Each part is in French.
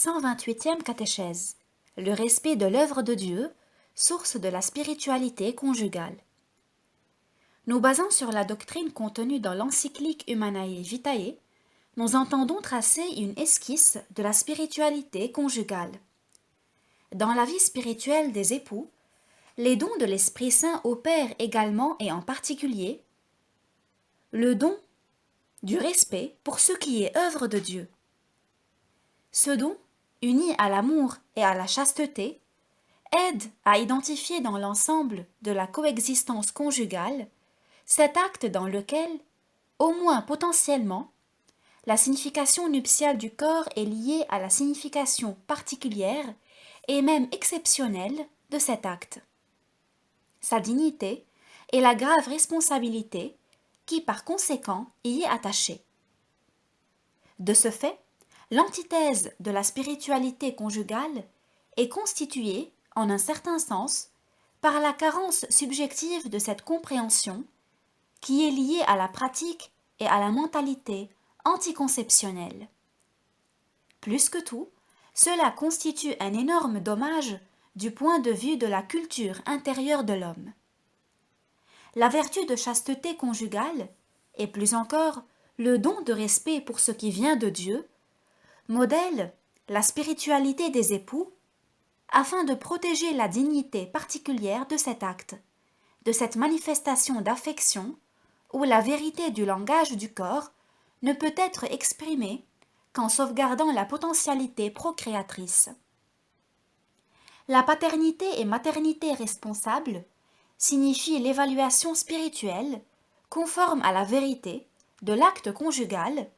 128e catéchèse. Le respect de l'œuvre de Dieu, source de la spiritualité conjugale. Nous basant sur la doctrine contenue dans l'encyclique Humanae Vitae, nous entendons tracer une esquisse de la spiritualité conjugale. Dans la vie spirituelle des époux, les dons de l'Esprit Saint opèrent également et en particulier le don du respect pour ce qui est œuvre de Dieu. Ce don, uni à l'amour et à la chasteté, aide à identifier dans l'ensemble de la coexistence conjugale cet acte dans lequel, au moins potentiellement, la signification nuptiale du corps est liée à la signification particulière et même exceptionnelle de cet acte. Sa dignité et la grave responsabilité qui, par conséquent, y est attachée. De ce fait, l'antithèse de la spiritualité conjugale est constituée, en un certain sens, par la carence subjective de cette compréhension qui est liée à la pratique et à la mentalité anticonceptionnelle. Plus que tout, cela constitue un énorme dommage du point de vue de la culture intérieure de l'homme. La vertu de chasteté conjugale, et plus encore le don de respect pour ce qui vient de Dieu, modèle la spiritualité des époux afin de protéger la dignité particulière de cet acte, de cette manifestation d'affection où la vérité du langage du corps ne peut être exprimée qu'en sauvegardant la potentialité procréatrice. La paternité et maternité responsable signifie l'évaluation spirituelle conforme à la vérité de l'acte conjugal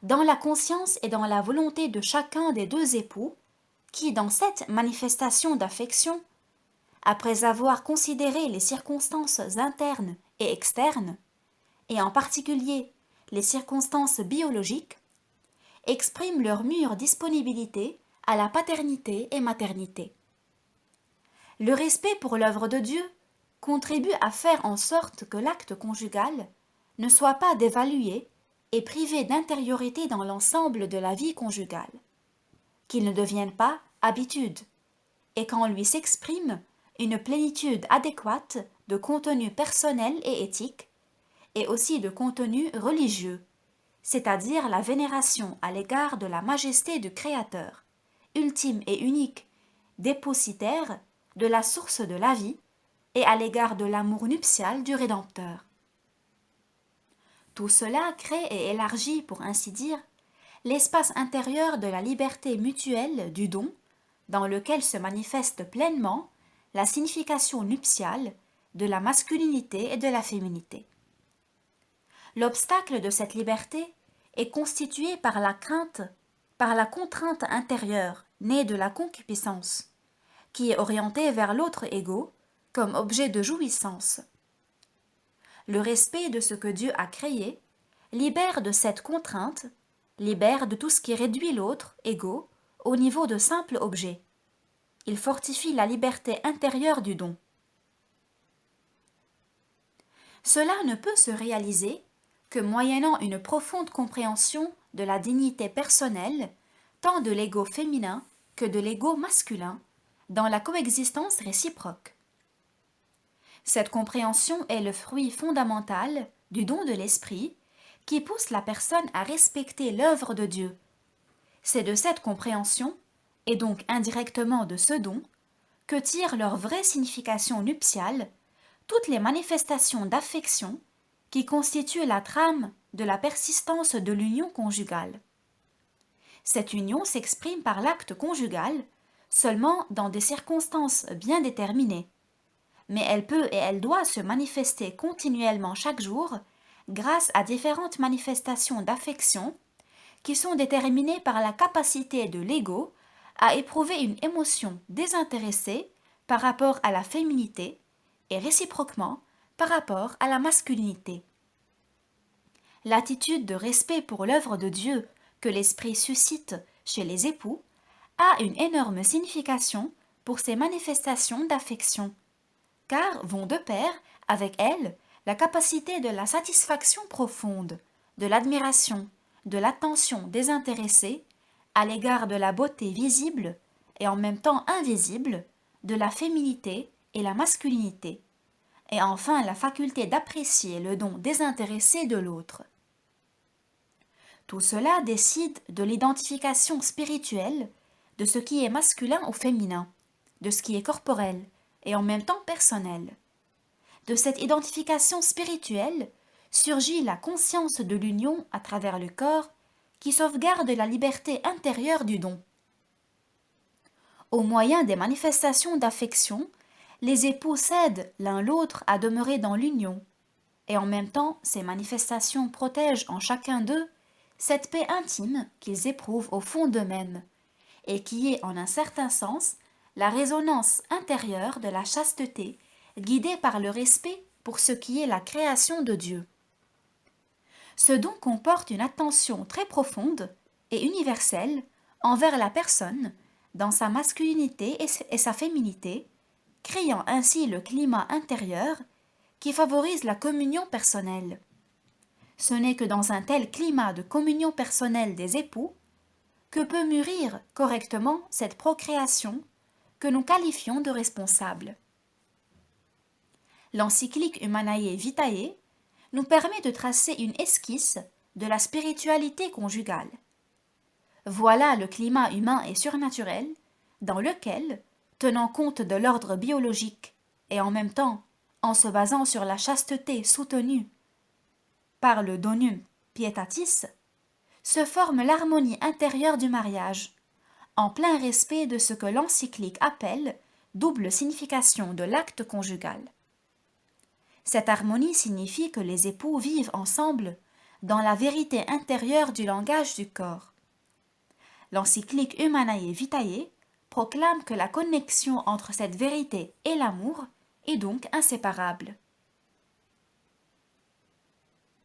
dans la conscience et dans la volonté de chacun des deux époux qui, dans cette manifestation d'affection, après avoir considéré les circonstances internes et externes, et en particulier les circonstances biologiques, expriment leur mûre disponibilité à la paternité et maternité. Le respect pour l'œuvre de Dieu contribue à faire en sorte que l'acte conjugal ne soit pas dévalué et privé d'intériorité dans l'ensemble de la vie conjugale, qu'il ne devienne pas habitude, et qu'en lui s'exprime une plénitude adéquate de contenu personnel et éthique, et aussi de contenu religieux, c'est-à-dire la vénération à l'égard de la majesté du Créateur, ultime et unique dépositaire de la source de la vie, et à l'égard de l'amour nuptial du Rédempteur. Tout cela crée et élargit, pour ainsi dire, l'espace intérieur de la liberté mutuelle du don, dans lequel se manifeste pleinement la signification nuptiale de la masculinité et de la féminité. L'obstacle de cette liberté est constitué par la crainte, par la contrainte intérieure née de la concupiscence, qui est orientée vers l'autre ego comme objet de jouissance. Le respect de ce que Dieu a créé libère de cette contrainte, libère de tout ce qui réduit l'autre ego au niveau de simple objet. Il fortifie la liberté intérieure du don. Cela ne peut se réaliser que moyennant une profonde compréhension de la dignité personnelle, tant de l'ego féminin que de l'ego masculin, dans la coexistence réciproque. Cette compréhension est le fruit fondamental du don de l'esprit qui pousse la personne à respecter l'œuvre de Dieu. C'est de cette compréhension, et donc indirectement de ce don, que tirent leur vraie signification nuptiale toutes les manifestations d'affection qui constituent la trame de la persistance de l'union conjugale. Cette union s'exprime par l'acte conjugal seulement dans des circonstances bien déterminées, mais elle peut et elle doit se manifester continuellement chaque jour grâce à différentes manifestations d'affection qui sont déterminées par la capacité de l'ego à éprouver une émotion désintéressée par rapport à la féminité et réciproquement par rapport à la masculinité. L'attitude de respect pour l'œuvre de Dieu que l'esprit suscite chez les époux a une énorme signification pour ces manifestations d'affection, car vont de pair avec elles la capacité de la satisfaction profonde, de l'admiration, de l'attention désintéressée à l'égard de la beauté visible et en même temps invisible, de la féminité et la masculinité, et enfin la faculté d'apprécier le don désintéressé de l'autre. Tout cela décide de l'identification spirituelle de ce qui est masculin ou féminin, de ce qui est corporel et en même temps personnel. De cette identification spirituelle surgit la conscience de l'union à travers le corps qui sauvegarde la liberté intérieure du don. Au moyen des manifestations d'affection, les époux s'aident l'un l'autre à demeurer dans l'union, et en même temps ces manifestations protègent en chacun d'eux cette paix intime qu'ils éprouvent au fond d'eux-mêmes, et qui est en un certain sens la résonance intérieure de la chasteté, guidée par le respect pour ce qui est la création de Dieu. Ce don comporte une attention très profonde et universelle envers la personne, dans sa masculinité et sa féminité, créant ainsi le climat intérieur qui favorise la communion personnelle. Ce n'est que dans un tel climat de communion personnelle des époux que peut mûrir correctement cette procréation que nous qualifions de responsable. L'encyclique Humanae Vitae nous permet de tracer une esquisse de la spiritualité conjugale. Voilà le climat humain et surnaturel dans lequel, tenant compte de l'ordre biologique et en même temps en se basant sur la chasteté soutenue par le donum pietatis, se forme l'harmonie intérieure du mariage, en plein respect de ce que l'encyclique appelle double signification de l'acte conjugal. Cette harmonie signifie que les époux vivent ensemble dans la vérité intérieure du langage du corps. L'encyclique Humanae Vitae proclame que la connexion entre cette vérité et l'amour est donc inséparable.